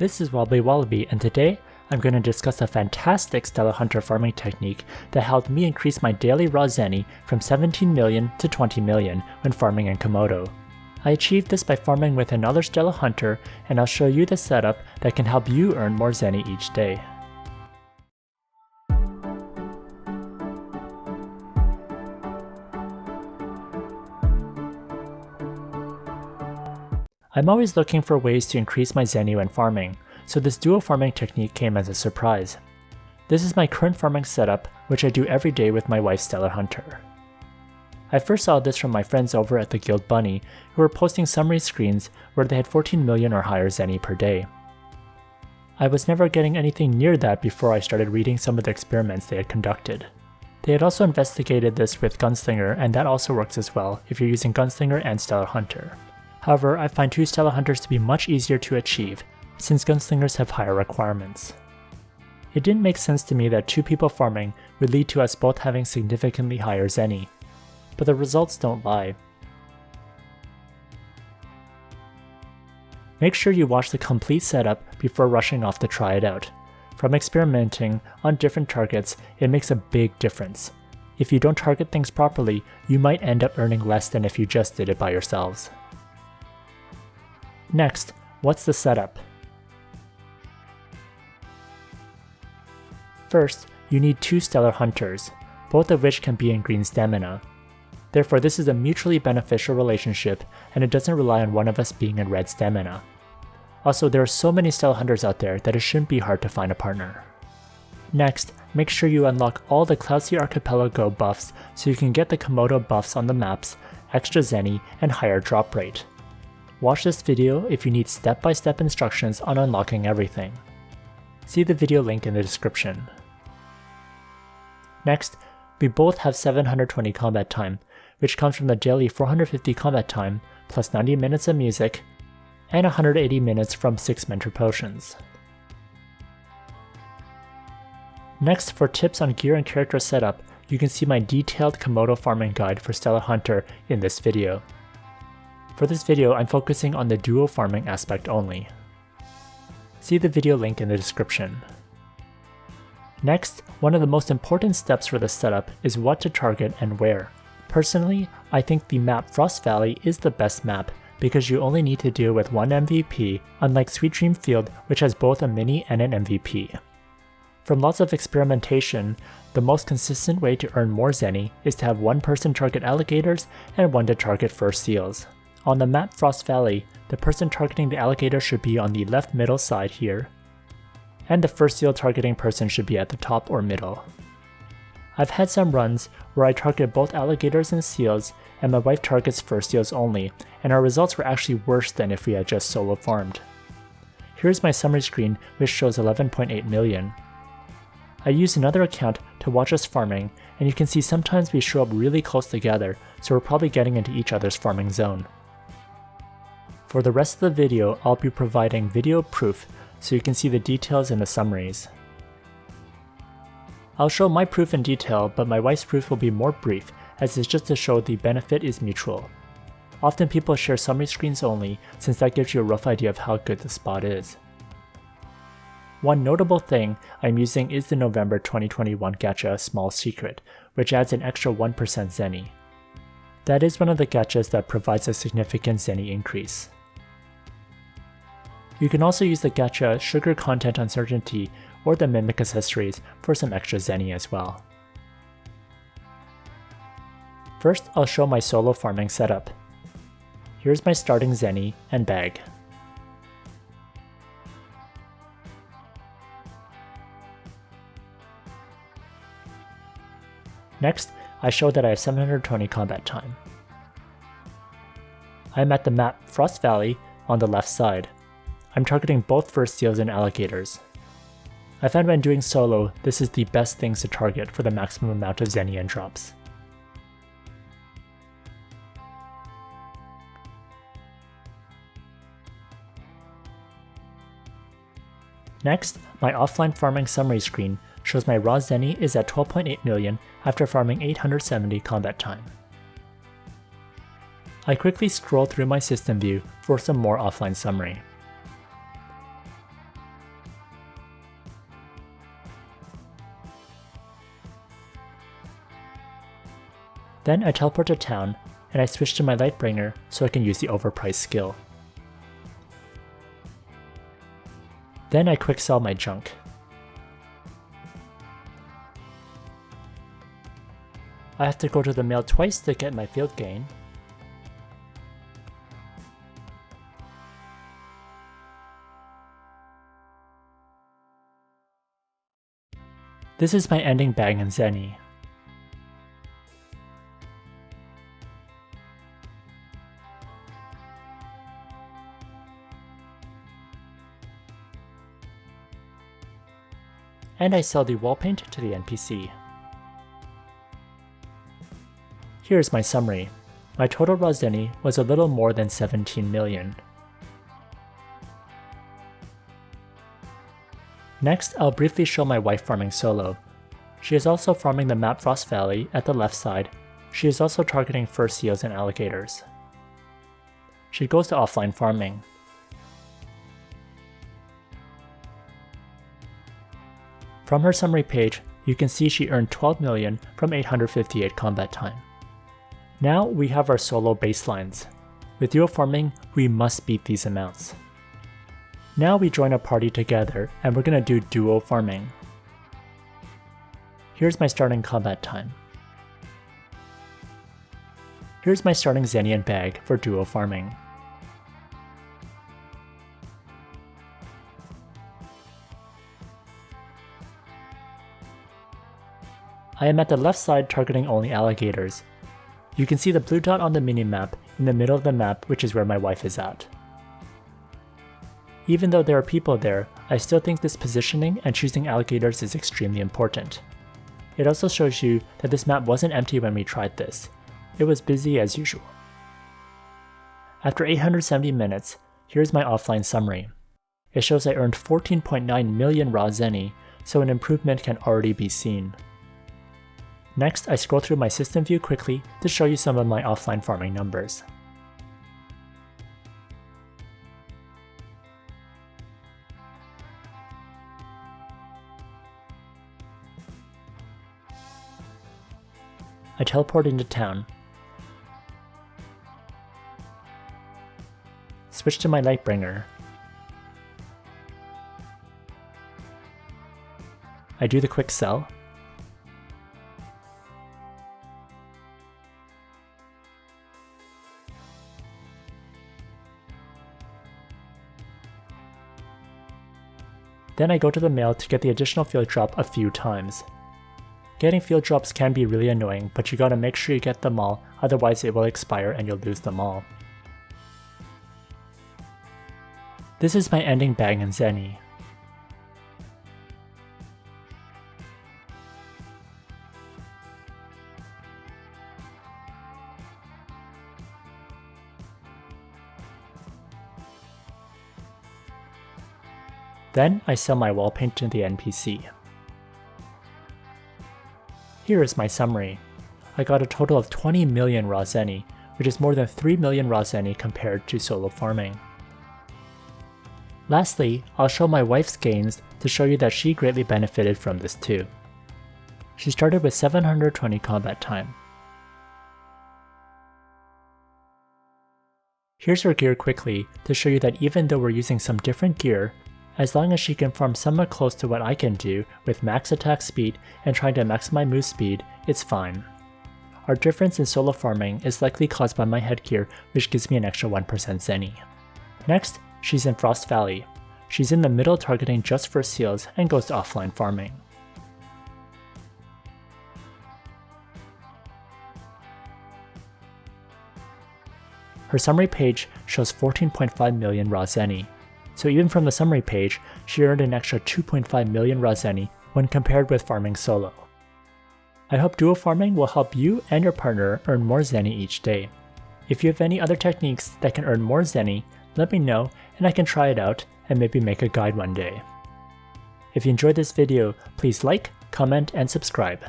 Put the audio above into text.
This is Wobbly Wallaby, and today I'm going to discuss a fantastic Stellar Hunter farming technique that helped me increase my daily raw Zeny from 17 million to 20 million when farming in Comodo. I achieved this by farming with another Stellar Hunter, and I'll show you the setup that can help you earn more Zeny each day. I'm always looking for ways to increase my Zeny when farming, so this duo farming technique came as a surprise. This is my current farming setup, which I do every day with my wife's Stellar Hunter. I first saw this from my friends over at the Guild Bunny, who were posting Summaries screens where they had 14 million or higher Zeny per day. I was never getting anything near that before I started reading some of the experiments they had conducted. They had also investigated this with Gunslinger, and that also works as well if you're using Gunslinger and Stellar Hunter. However, I find two Stellar Hunters to be much easier to achieve, since Gunslingers have higher requirements. It didn't make sense to me that two people farming would lead to us both having significantly higher Zeny, but the results don't lie. Make sure you watch the complete setup before rushing off to try it out. From experimenting on different targets, it makes a big difference. If you don't target things properly, you might end up earning less than if you just did it by yourselves. Next, what's the setup? First, you need two Stellar Hunters, both of which can be in green stamina. Therefore, this is a mutually beneficial relationship, and it doesn't rely on one of us being in red stamina. Also, there are so many Stellar Hunters out there that it shouldn't be hard to find a partner. Next, make sure you unlock all the Cloudsea Archipelago buffs so you can get the Comodo buffs on the maps, extra Zeny, and higher drop rate. Watch this video if you need step-by-step instructions on unlocking everything. See the video link in the description. Next, we both have 720 combat time, which comes from the daily 450 combat time, plus 90 minutes of music, and 180 minutes from 6 mentor potions. Next, for tips on gear and character setup, you can see my detailed Comodo farming guide for Stellar Hunter in this video. For this video, I'm focusing on the duo farming aspect only. See the video link in the description. Next, one of the most important steps for this setup is what to target and where. Personally, I think the map Frost Valley is the best map because you only need to deal with one MVP, unlike Sweet Dream Field, which has both a mini and an MVP. From lots of experimentation, the most consistent way to earn more Zeny is to have one person target alligators and one to target fur seals. On the map Frost Valley, the person targeting the alligator should be on the left middle side here, and the fur seal targeting person should be at the top or middle. I've had some runs where I target both alligators and seals, and my wife targets fur seals only, and our results were actually worse than if we had just solo farmed. Here's my summary screen, which shows 11.8 million. I used another account to watch us farming, and you can see sometimes we show up really close together, so we're probably getting into each other's farming zone. For the rest of the video, I'll be providing video proof so you can see the details in the summaries. I'll show my proof in detail, but my wife's proof will be more brief, as it's just to show the benefit is mutual. Often people share summary screens only, since that gives you a rough idea of how good the spot is. One notable thing I'm using is the November 2021 gacha Small Secret, which adds an extra 1% Zeny. That is one of the gachas that provides a significant Zeny increase. You can also use the gacha Sugar Content Uncertainty or the Mimic Accessories for some extra Zeny as well. First, I'll show my solo farming setup. Here's my starting Zeny and bag. Next, I show that I have 720 combat time. I'm at the map Frost Valley on the left side. I'm targeting both fur seals and alligators. I found when doing solo, this is the best things to target for the maximum amount of Zeny and drops. Next, my offline farming summary screen shows my raw Zeny is at 12.8 million after farming 870 combat time. I quickly scroll through my system view for some more offline summary. Then I teleport to town, and I switch to my Lightbringer so I can use the overpriced skill. Then I quick sell my junk. I have to go to the mail twice to get my field gain. This is my ending bag in Zeny. And I sell the wall paint to the NPC. Here's my summary. My total raw Zeny was a little more than 17 million. Next, I'll briefly show my wife farming solo. She is also farming the map Frost Valley at the left side. She is also targeting fur seals and alligators. She goes to offline farming. From her summary page, you can see she earned 12 million from 858 combat time. Now we have our solo baselines. With duo farming, we must beat these amounts. Now we join a party together and we're gonna do duo farming. Here's my starting combat time. Here's my starting Zeny and bag for duo farming. I am at the left side targeting only alligators. You can see the blue dot on the minimap in the middle of the map, which is where my wife is at. Even though there are people there, I still think this positioning and choosing alligators is extremely important. It also shows you that this map wasn't empty when we tried this. It was busy as usual. After 870 minutes, here's my offline summary. It shows I earned 14.9 million raw Zeny, so an improvement can already be seen. Next, I scroll through my system view quickly to show you some of my offline farming numbers. I teleport into town. Switch to my Lightbringer. I do the quick sell. Then I go to the mail to get the additional field drop a few times. Getting field drops can be really annoying, but you gotta make sure you get them all, otherwise it will expire and you'll lose them all. This is my ending bag in Zeny. Then I sell my wall paint to the NPC. Here is my summary. I got a total of 20 million raw Zeny, which is more than 3 million raw Zeny compared to solo farming. Lastly, I'll show my wife's gains to show you that she greatly benefited from this too. She started with 720 combat time. Here's her gear quickly to show you that even though we're using some different gear, as long as she can farm somewhat close to what I can do with max attack speed and trying to max my move speed, it's fine. Our difference in solo farming is likely caused by my headgear, which gives me an extra 1% Zeny. Next, she's in Frost Valley. She's in the middle targeting just for seals and goes to offline farming. Her summary page shows 14.5 million raw Zeny. So even from the summary page, she earned an extra 2.5 million raw Zeny when compared with farming solo. I hope duo farming will help you and your partner earn more Zeny each day. If you have any other techniques that can earn more Zeny, let me know and I can try it out and maybe make a guide one day. If you enjoyed this video, please like, comment, and subscribe.